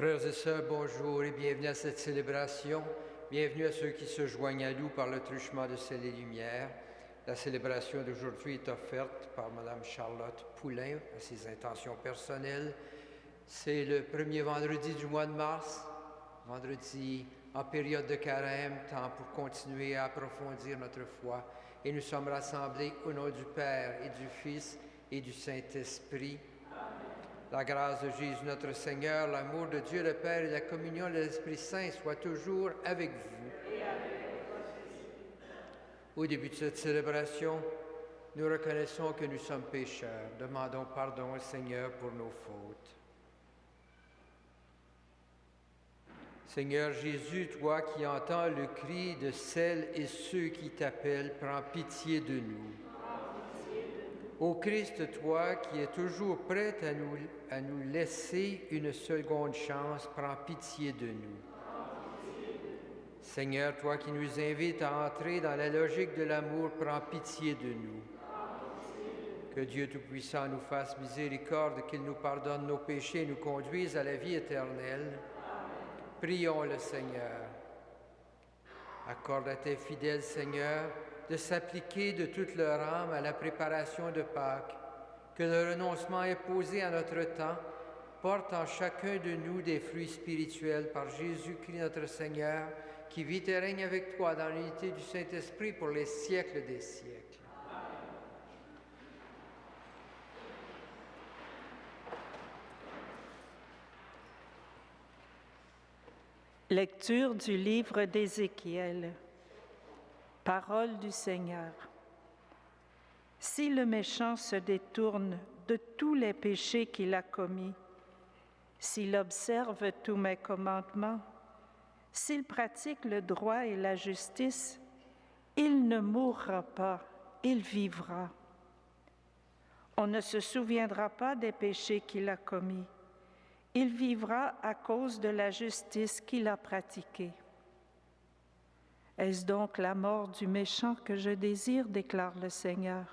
Frères et sœurs, bonjour et bienvenue à cette célébration. Bienvenue à ceux qui se joignent à nous par le truchement de Ciel et Lumière. La célébration d'aujourd'hui est offerte par Mme Charlotte Poulain à ses intentions personnelles. C'est le premier vendredi du mois de mars, vendredi en période de carême, temps pour continuer à approfondir notre foi. Et nous sommes rassemblés au nom du Père et du Fils et du Saint-Esprit. La grâce de Jésus notre Seigneur, l'amour de Dieu le Père et la communion de l'Esprit Saint soient toujours avec vous. Et avec votre esprit. Au début de cette célébration, nous reconnaissons que nous sommes pécheurs. Demandons pardon au Seigneur pour nos fautes. Seigneur Jésus, toi qui entends le cri de celles et ceux qui t'appellent, prends pitié de nous. Ô Christ, toi qui es toujours prêt à nous laisser une seconde chance, prends pitié de nous. Seigneur, toi qui nous invites à entrer dans la logique de l'amour, prends pitié de nous. Que Dieu Tout-Puissant nous fasse miséricorde, qu'il nous pardonne nos péchés et nous conduise à la vie éternelle. Prions le Seigneur. Accorde à tes fidèles, Seigneur, de s'appliquer de toute leur âme à la préparation de Pâques, que le renoncement imposé à notre temps porte en chacun de nous des fruits spirituels par Jésus-Christ notre Seigneur, qui vit et règne avec toi dans l'unité du Saint-Esprit pour les siècles des siècles. Lecture du livre d'Ézéchiel. Parole du Seigneur. Si le méchant se détourne de tous les péchés qu'il a commis, s'il observe tous mes commandements, s'il pratique le droit et la justice, il ne mourra pas, il vivra. On ne se souviendra pas des péchés qu'il a commis. Il vivra à cause de la justice qu'il a pratiquée. Est-ce donc la mort du méchant que je désire, déclare le Seigneur?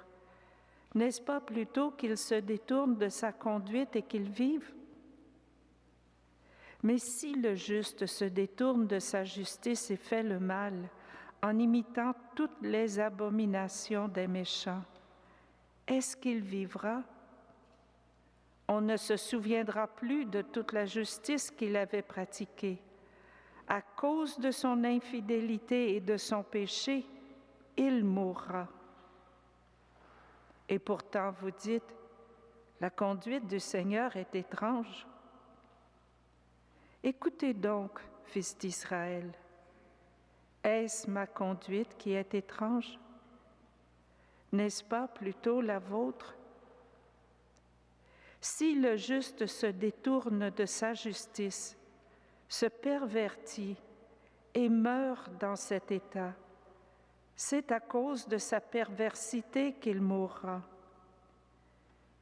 N'est-ce pas plutôt qu'il se détourne de sa conduite et qu'il vive? Mais si le juste se détourne de sa justice et fait le mal, en imitant toutes les abominations des méchants, est-ce qu'il vivra? On ne se souviendra plus de toute la justice qu'il avait pratiquée. À cause de son infidélité et de son péché, il mourra. Et pourtant, vous dites, la conduite du Seigneur est étrange. Écoutez donc, fils d'Israël, est-ce ma conduite qui est étrange? N'est-ce pas plutôt la vôtre? Si le juste se détourne de sa justice, se pervertit et meurt dans cet état, c'est à cause de sa perversité qu'il mourra.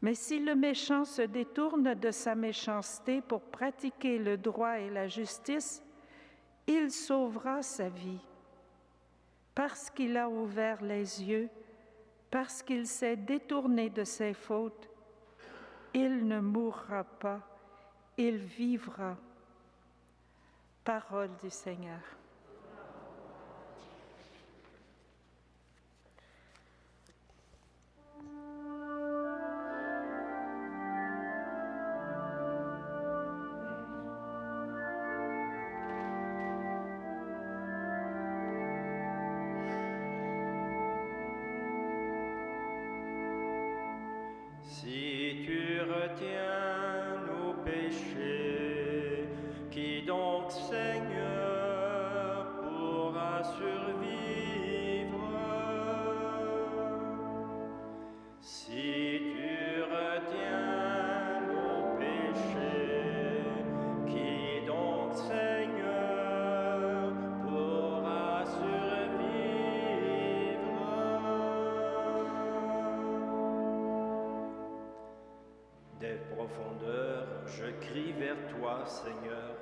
Mais si le méchant se détourne de sa méchanceté pour pratiquer le droit et la justice, il sauvera sa vie. Parce qu'il a ouvert les yeux, parce qu'il s'est détourné de ses fautes, il ne mourra pas, il vivra. Parole du Seigneur. Si tu retiens nos péchés, qui donc, Seigneur, pourra survivre? Si tu retiens nos péchés, qui donc, Seigneur, pourra survivre? Des profondeurs, je crie vers toi, Seigneur.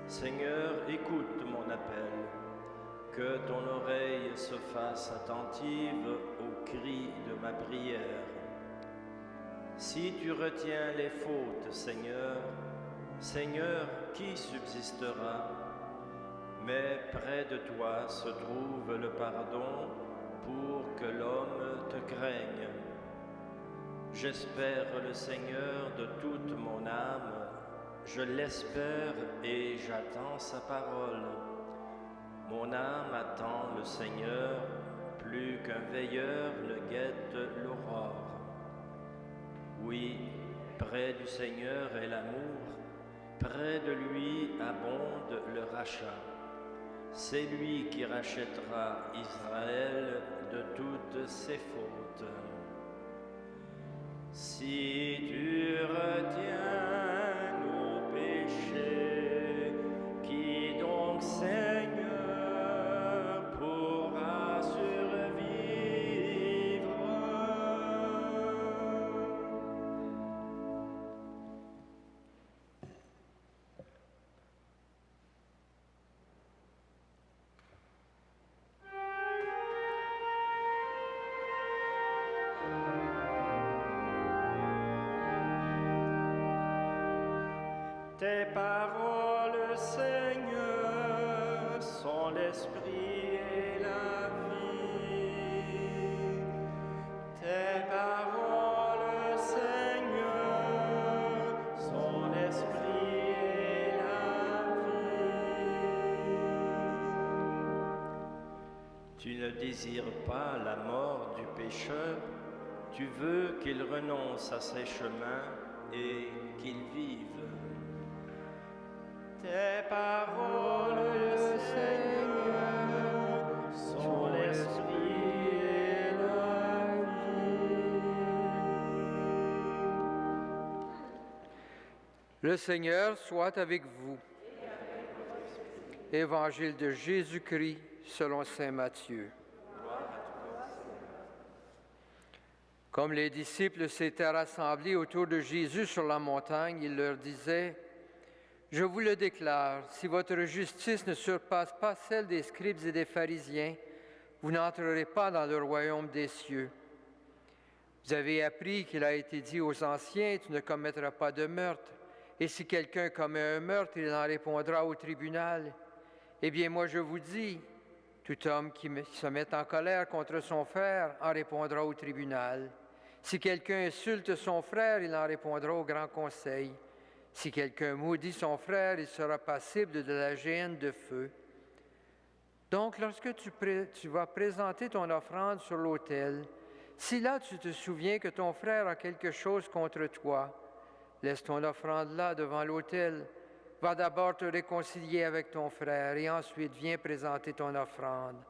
Seigneur, écoute mon appel. Que ton oreille se fasse attentive au cri de ma prière. Si tu retiens les fautes, Seigneur, Seigneur, qui subsistera? Mais près de toi se trouve le pardon pour que l'homme te craigne. J'espère le Seigneur de toute mon âme, je l'espère et j'attends sa parole. Mon âme attend le Seigneur, plus qu'un veilleur ne guette l'aurore. Oui, près du Seigneur est l'amour, près de lui abonde le rachat. C'est lui qui rachètera Israël de toutes ses fautes. Si tu retiens nos péchés, qui donc, Seigneur, pourra survivre? Tes paroles, Seigneur, sont l'esprit et la vie. Tes paroles, Seigneur, sont l'esprit et la vie. Tu ne désires pas la mort du pécheur, tu veux qu'il renonce à ses chemins et qu'il vive. Tes paroles, Seigneur, sont l'esprit et la vie. Le Seigneur soit avec vous. Évangile de Jésus-Christ selon saint Matthieu. Comme les disciples s'étaient rassemblés autour de Jésus sur la montagne, il leur disait: « Je vous le déclare, si votre justice ne surpasse pas celle des scribes et des pharisiens, vous n'entrerez pas dans le royaume des cieux. Vous avez appris qu'il a été dit aux anciens, tu ne commettras pas de meurtre, et si quelqu'un commet un meurtre, il en répondra au tribunal. Eh bien, moi je vous dis, tout homme qui se met en colère contre son frère en répondra au tribunal. Si quelqu'un insulte son frère, il en répondra au grand conseil. Si quelqu'un maudit son frère, il sera passible de la géhenne de feu. Donc, lorsque tu vas présenter ton offrande sur l'autel, si là tu te souviens que ton frère a quelque chose contre toi, laisse ton offrande là devant l'autel. Va d'abord te réconcilier avec ton frère et ensuite viens présenter ton offrande.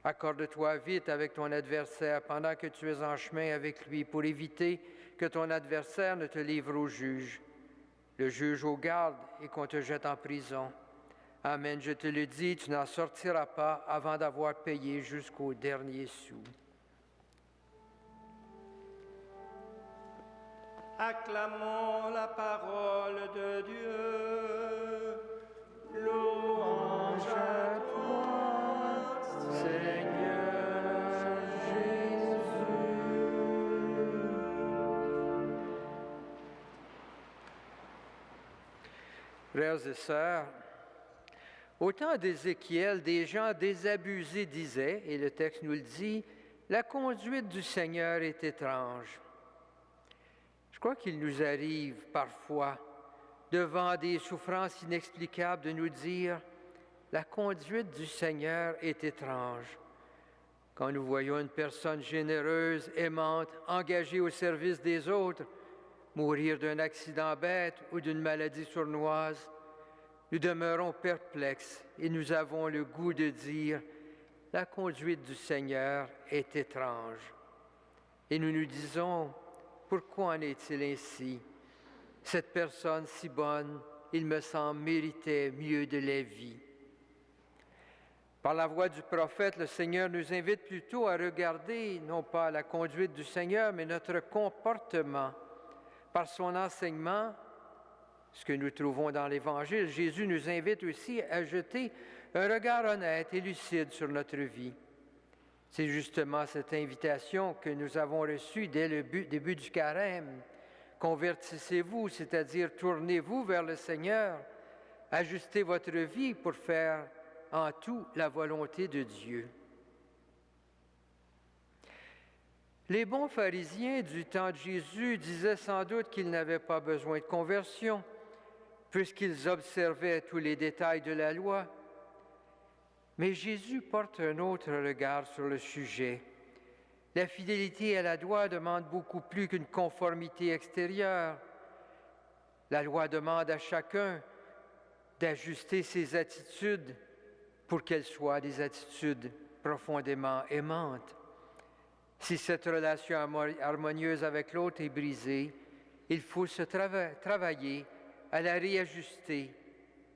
Accorde-toi vite avec ton adversaire pendant que tu es en chemin avec lui pour éviter que ton adversaire ne te livre au juge. Le juge au garde et qu'on te jette en prison. Amen, je te le dis, tu n'en sortiras pas avant d'avoir payé jusqu'au dernier sou. » Acclamons la parole de Dieu. Louange à toi, Seigneur Jésus. Frères et sœurs, au temps d'Ézéchiel, des gens désabusés disaient, et le texte nous le dit, « La conduite du Seigneur est étrange. » Je crois qu'il nous arrive parfois, devant des souffrances inexplicables, de nous dire « La conduite du Seigneur est étrange. » Quand nous voyons une personne généreuse, aimante, engagée au service des autres, mourir d'un accident bête ou d'une maladie sournoise, nous demeurons perplexes et nous avons le goût de dire « La conduite du Seigneur est étrange. » Et nous nous disons « Pourquoi en est-il ainsi? Cette personne si bonne, il me semble, méritait mieux de la vie. » Par la voix du prophète, le Seigneur nous invite plutôt à regarder non pas la conduite du Seigneur, mais notre comportement. Par son enseignement, ce que nous trouvons dans l'Évangile, Jésus nous invite aussi à jeter un regard honnête et lucide sur notre vie. C'est justement cette invitation que nous avons reçue dès le début du carême, Convertissez-vous, c'est-à-dire tournez-vous vers le Seigneur. Ajustez votre vie pour faire en tout la volonté de Dieu. Les bons pharisiens du temps de Jésus disaient sans doute qu'ils n'avaient pas besoin de conversion, puisqu'ils observaient tous les détails de la loi. Mais Jésus porte un autre regard sur le sujet. La fidélité à la loi demande beaucoup plus qu'une conformité extérieure. La loi demande à chacun d'ajuster ses attitudes pour qu'elles soient des attitudes profondément aimantes. Si cette relation harmonieuse avec l'autre est brisée, il faut se travailler à la réajuster.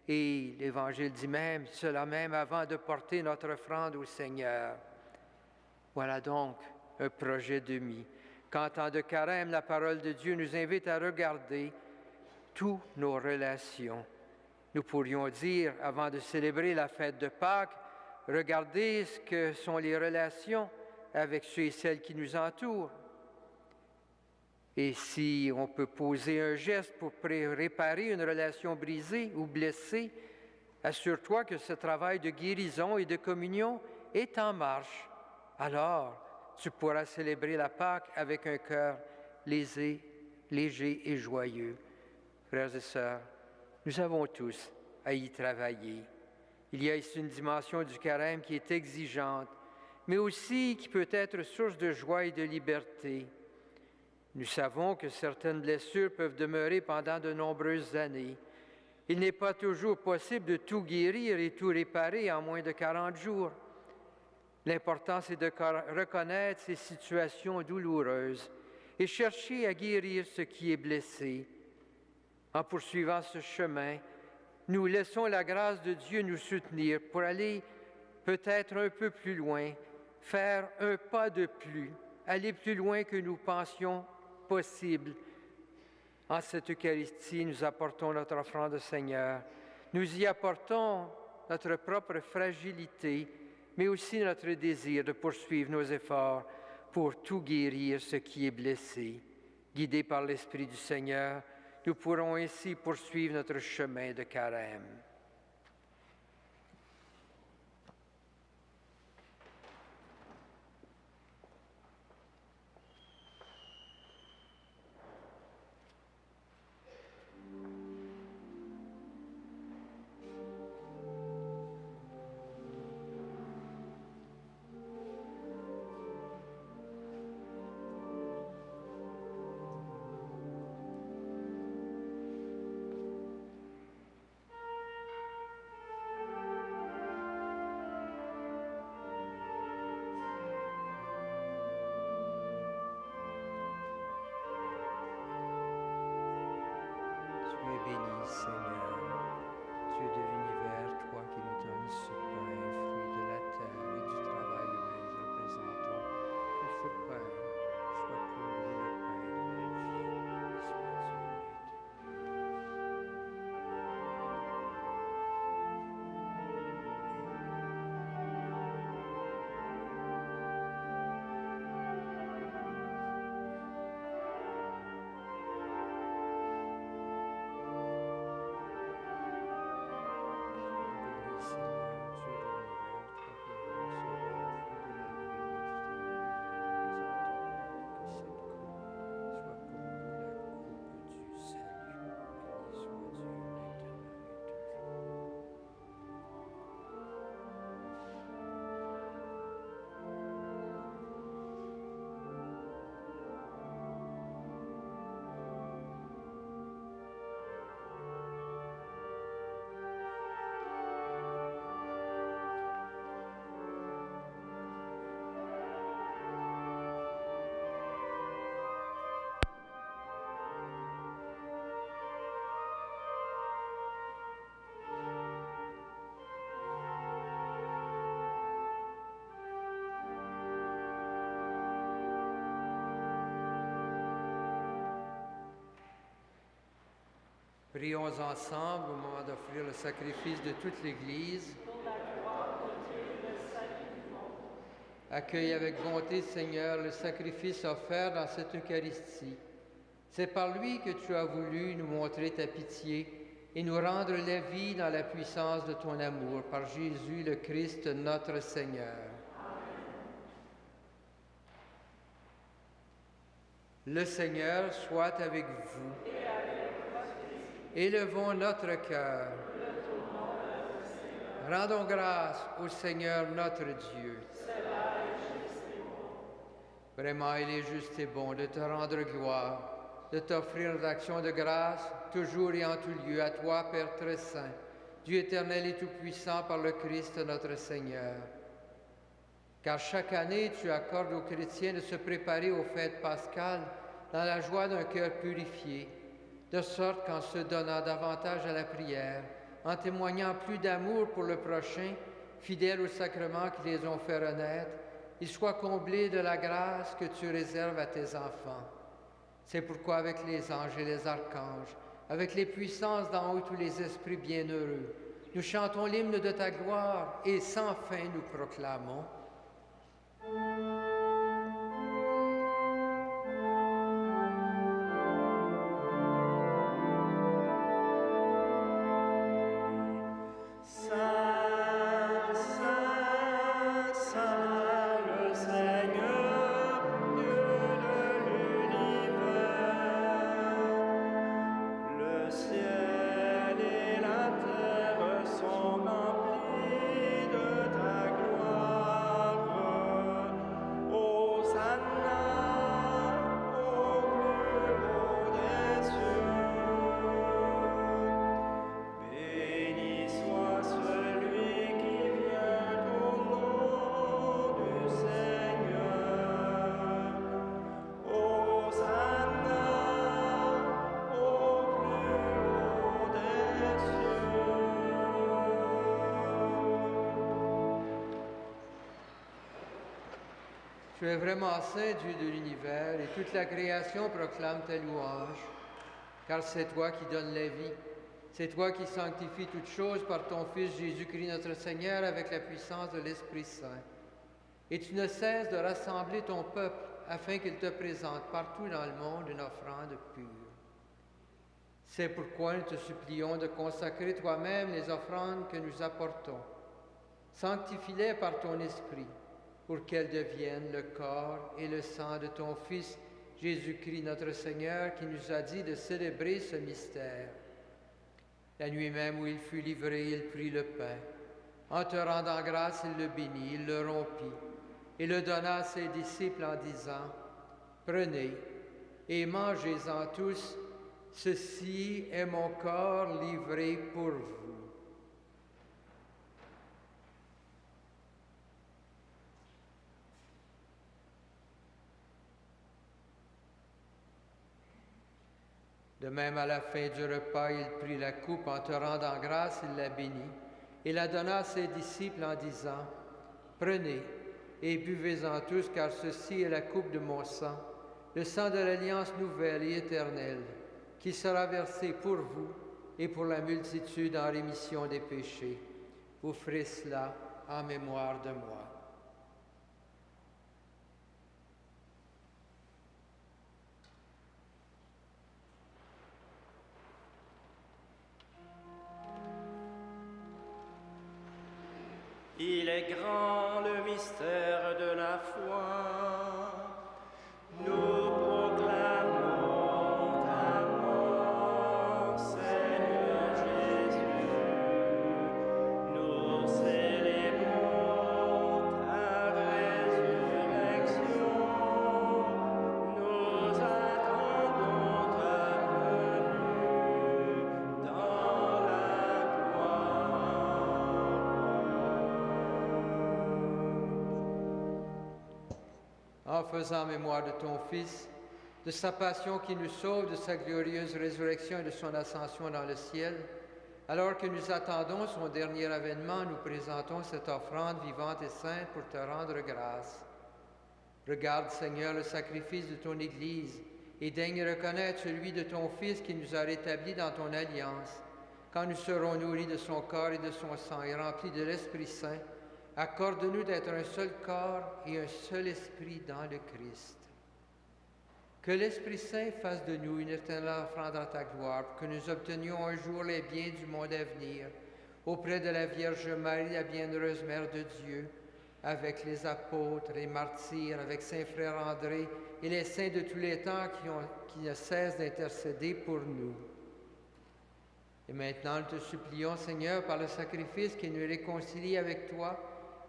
Et l'Évangile dit même cela même avant de porter notre offrande au Seigneur. Voilà donc un projet de mis. Qu'en temps de carême, la parole de Dieu nous invite à regarder toutes nos relations. Nous pourrions dire, avant de célébrer la fête de Pâques, regardez ce que sont les relations avec ceux et celles qui nous entourent. Et si on peut poser un geste pour réparer une relation brisée ou blessée, assure-toi que ce travail de guérison et de communion est en marche. Alors, tu pourras célébrer la Pâque avec un cœur léger et joyeux. Frères et sœurs, nous avons tous à y travailler. Il y a ici une dimension du carême qui est exigeante, mais aussi qui peut être source de joie et de liberté. Nous savons que certaines blessures peuvent demeurer pendant de nombreuses années. Il n'est pas toujours possible de tout guérir et tout réparer en moins de 40 jours. L'important, c'est de reconnaître ces situations douloureuses et chercher à guérir ce qui est blessé. En poursuivant ce chemin, nous laissons la grâce de Dieu nous soutenir pour aller peut-être un peu plus loin, faire un pas de plus, aller plus loin que nous pensions possible. En cette Eucharistie, nous apportons notre offrande au Seigneur. Nous y apportons notre propre fragilité, mais aussi notre désir de poursuivre nos efforts pour tout guérir ce qui est blessé. Guidés par l'Esprit du Seigneur, nous pourrons ainsi poursuivre notre chemin de carême. Béni, Seigneur, Dieu de l'univers, toi qui nous donnes ce pain, fruit de la terre et du travail humain, nous le présentons. Que ce pain soit pour nous le pain de la vie, soit Prions ensemble au moment d'offrir le sacrifice de toute l'Église. Accueille avec bonté, Seigneur, le sacrifice offert dans cette Eucharistie. C'est par lui que tu as voulu nous montrer ta pitié et nous rendre la vie dans la puissance de ton amour, par Jésus le Christ notre Seigneur. Le Seigneur soit avec vous. Élevons notre cœur. Rendons grâce au Seigneur notre Dieu. Vraiment, il est juste et bon de te rendre gloire, de t'offrir une action de grâce, toujours et en tout lieu, à toi, Père très saint, Dieu éternel et tout-puissant, par le Christ notre Seigneur. Car chaque année, tu accordes aux chrétiens de se préparer aux fêtes pascales dans la joie d'un cœur purifié, de sorte qu'en se donnant davantage à la prière, en témoignant plus d'amour pour le prochain, fidèles aux sacrements qui les ont fait renaître, ils soient comblés de la grâce que tu réserves à tes enfants. C'est pourquoi avec les anges et les archanges, avec les puissances d'en haut, tous les esprits bienheureux, nous chantons l'hymne de ta gloire et sans fin nous proclamons. Tu es vraiment saint, Dieu de l'univers, et toute la création proclame ta louange, car c'est toi qui donnes la vie. C'est toi qui sanctifies toutes choses par ton Fils Jésus-Christ notre Seigneur avec la puissance de l'Esprit Saint. Et tu ne cesses de rassembler ton peuple afin qu'il te présente partout dans le monde une offrande pure. C'est pourquoi nous te supplions de consacrer toi-même les offrandes que nous apportons. Sanctifie-les par ton Esprit, pour qu'elles deviennent le corps et le sang de ton Fils, Jésus-Christ notre Seigneur, qui nous a dit de célébrer ce mystère. La nuit même où il fut livré, il prit le pain. En te rendant grâce, il le bénit, il le rompit, et le donna à ses disciples en disant, « Prenez et mangez-en tous, ceci est mon corps livré pour vous. » De même, à la fin du repas, il prit la coupe, en te rendant grâce, il la bénit, et la donna à ses disciples en disant, « Prenez et buvez-en tous, car ceci est la coupe de mon sang, le sang de l'alliance nouvelle et éternelle, qui sera versé pour vous et pour la multitude en rémission des péchés. Vous ferez cela en mémoire de moi. » Il est grand le mystère de la foi. Nous proclamons ta mort, Seigneur Jésus. Nous célébrons ta résurrection. Nous attendons ta venue dans la gloire. En faisant mémoire de ton Fils, de sa passion qui nous sauve, de sa glorieuse résurrection et de son ascension dans le ciel, alors que nous attendons son dernier avènement, nous présentons cette offrande vivante et sainte pour te rendre grâce. Regarde, Seigneur, le sacrifice de ton Église et daigne reconnaître celui de ton Fils qui nous a rétablis dans ton alliance. Quand nous serons nourris de son corps et de son sang et remplis de l'Esprit Saint, accorde-nous d'être un seul corps et un seul esprit dans le Christ. Que l'Esprit Saint fasse de nous une éternelle offrande à ta gloire, pour que nous obtenions un jour les biens du monde à venir, auprès de la Vierge Marie, la bienheureuse Mère de Dieu, avec les apôtres, les martyrs, avec Saint Frère André et les saints de tous les temps qui ne cessent d'intercéder pour nous. Et maintenant, nous te supplions, Seigneur, par le sacrifice qui nous réconcilie avec toi,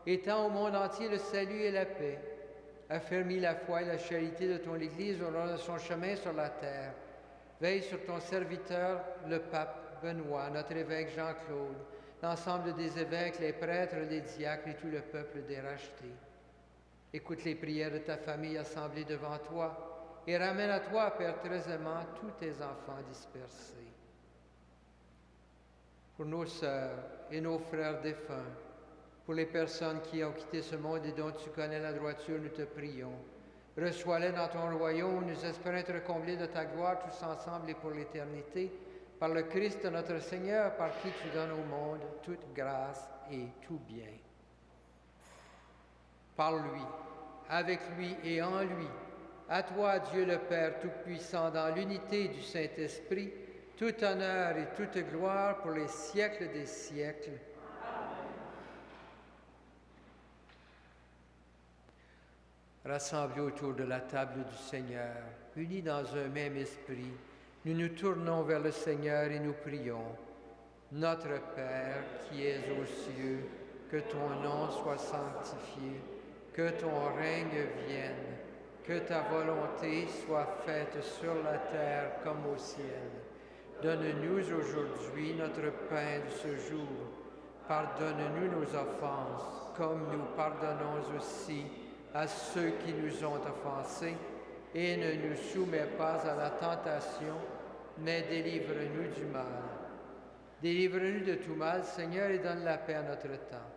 étends au monde entier le salut et la paix. Affermis la foi et la charité de ton Église au long de son chemin sur la terre. Veille sur ton serviteur, le pape Benoît, notre évêque Jean-Claude, l'ensemble des évêques, les prêtres, les diacres et tout le peuple des rachetés. Écoute les prières de ta famille assemblée devant toi et ramène à toi, Père très aimant, tous tes enfants dispersés. Pour nos sœurs et nos frères défunts, pour les personnes qui ont quitté ce monde et dont tu connais la droiture, nous te prions. Reçois-les dans ton royaume, nous espérons être comblés de ta gloire tous ensemble et pour l'éternité, par le Christ notre Seigneur, par qui tu donnes au monde toute grâce et tout bien. Par lui, avec lui et en lui, à toi, Dieu le Père Tout-Puissant, dans l'unité du Saint-Esprit, tout honneur et toute gloire pour les siècles des siècles. Rassemblés autour de la table du Seigneur, unis dans un même esprit, nous nous tournons vers le Seigneur et nous prions. Notre Père qui es aux cieux, que ton nom soit sanctifié, que ton règne vienne, que ta volonté soit faite sur la terre comme au ciel. Donne-nous aujourd'hui notre pain de ce jour. Pardonne-nous nos offenses, comme nous pardonnons aussi à ceux qui nous ont offensés, et ne nous soumets pas à la tentation, mais délivre-nous du mal. Délivre-nous de tout mal, Seigneur, et donne la paix à notre temps.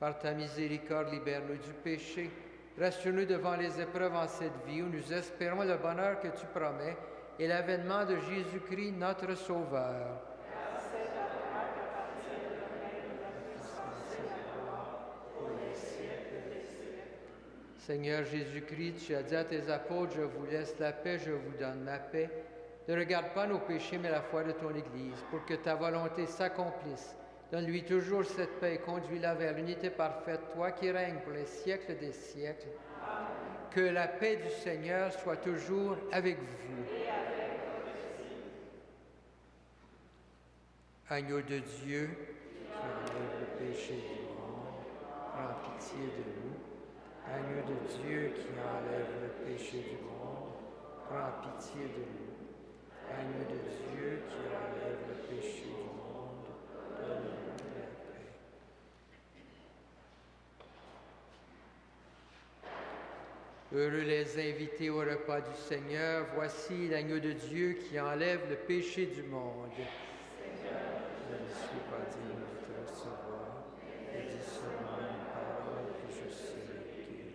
Par ta miséricorde, libère-nous du péché. Rassure-nous devant les épreuves en cette vie, où nous espérons le bonheur que tu promets et l'avènement de Jésus-Christ, notre Sauveur. Seigneur Jésus-Christ, tu as dit à tes apôtres, je vous laisse la paix, je vous donne ma paix. Ne regarde pas nos péchés, mais la foi de ton Église, pour que ta volonté s'accomplisse. Donne-lui toujours cette paix et conduis-la vers l'unité parfaite, toi qui règnes pour les siècles des siècles. Amen. Que la paix du Seigneur soit toujours avec vous. Et avec Agneau de Dieu, qui enlève le péché du monde, prends pitié de nous. Agneau de Dieu qui enlève le péché du monde, prends pitié de nous. Agneau de Dieu qui enlève le péché du monde, donne-nous la paix. Heureux les invités au repas du Seigneur, voici l'agneau de Dieu qui enlève le péché du monde. Seigneur, je ne suis pas digne de te recevoir, et dis seulement une parole que je serai guéri.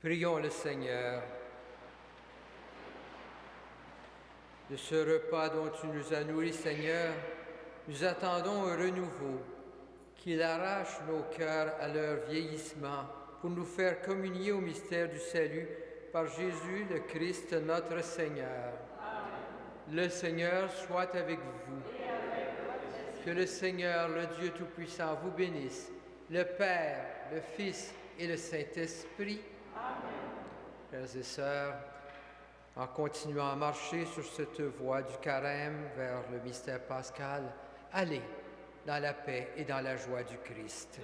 Prions le Seigneur. De ce repas dont tu nous as nourris, Seigneur, nous attendons un renouveau, qu'il arrache nos cœurs à leur vieillissement pour nous faire communier au mystère du salut par Jésus le Christ notre Seigneur. Amen. Le Seigneur soit avec vous. Que le Seigneur, le Dieu Tout-Puissant, vous bénisse, le Père, le Fils et le Saint-Esprit. Amen. Frères et sœurs, en continuant à marcher sur cette voie du carême vers le mystère pascal, allez dans la paix et dans la joie du Christ.